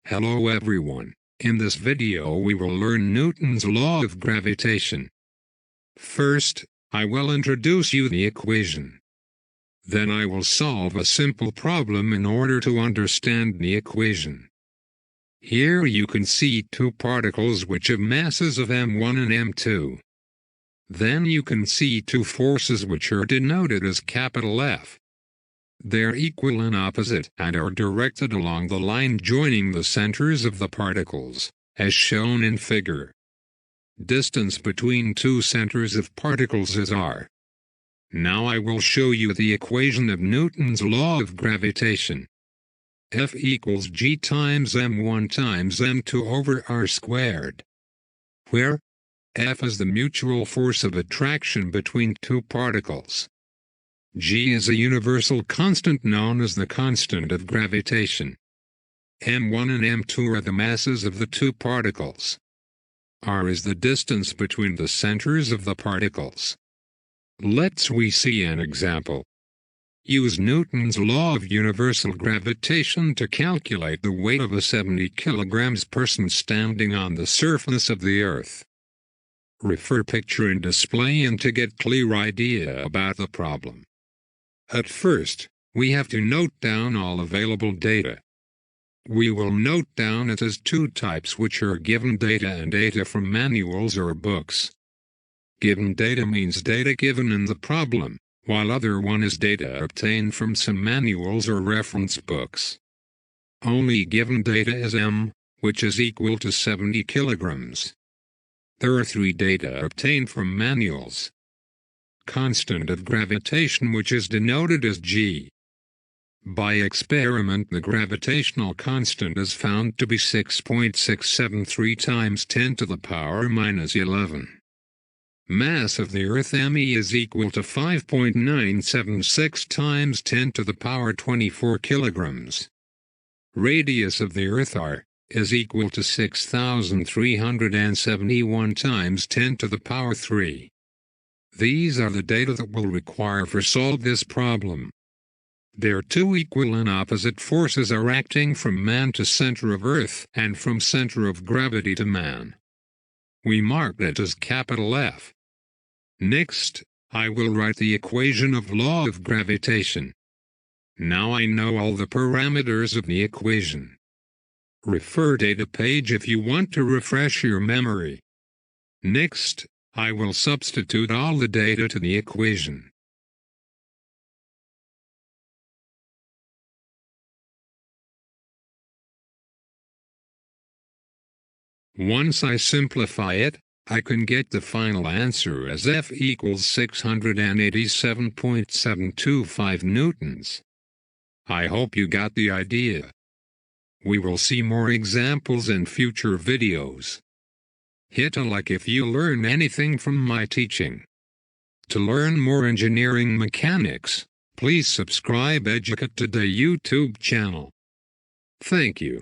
Hello everyone, in this video we will learn Newton's law of gravitation. First, I will introduce you the equation. Then I will solve a simple problem in order to understand the equation. Here you can see two particles which have masses of m1 and m2. Then you can see two forces which are denoted as capital F. They're equal and opposite and are directed along the line joining the centers of the particles, as shown in figure. Distance between two centers of particles is r. Now I will show you the equation of Newton's law of gravitation. F equals g times m1 times m2 over r squared, where F is the mutual force of attraction between two particles. G is a universal constant known as the constant of gravitation. m1 and m2 are the masses of the two particles. R is the distance between the centers of the particles. Let's see an example. Use Newton's law of universal gravitation to calculate the weight of a 70 kg person standing on the surface of the Earth. Refer picture and display and to get clear idea about the problem. At first, we have to note down all available data. We will note down it as two types which are given data and data from manuals or books. Given data means data given in the problem, while other one is data obtained from some manuals or reference books. Only given data is m, which is equal to 70 kilograms. There are three data obtained from manuals. Constant of gravitation, which is denoted as g. By experiment, the gravitational constant is found to be 6.673 times 10 to the power minus 11. Mass of the Earth ME is equal to 5.976 times 10 to the power 24 kilograms. Radius of the Earth R is equal to 6,371 times 10 to the power 3. These are the data that we'll require for solve this problem. There two equal and opposite forces are acting from man to center of Earth and from center of gravity to man. We mark it as capital F. Next, I will write the equation of law of gravitation. Now I know all the parameters of the equation. Refer data page if you want to refresh your memory. Next, I will substitute all the data to the equation. Once I simplify it, I can get the final answer as F equals 687.725 newtons. I hope you got the idea. We will see more examples in future videos. Hit a like if you learn anything from my teaching. To learn more engineering mechanics, please subscribe Educate Today YouTube channel. Thank you.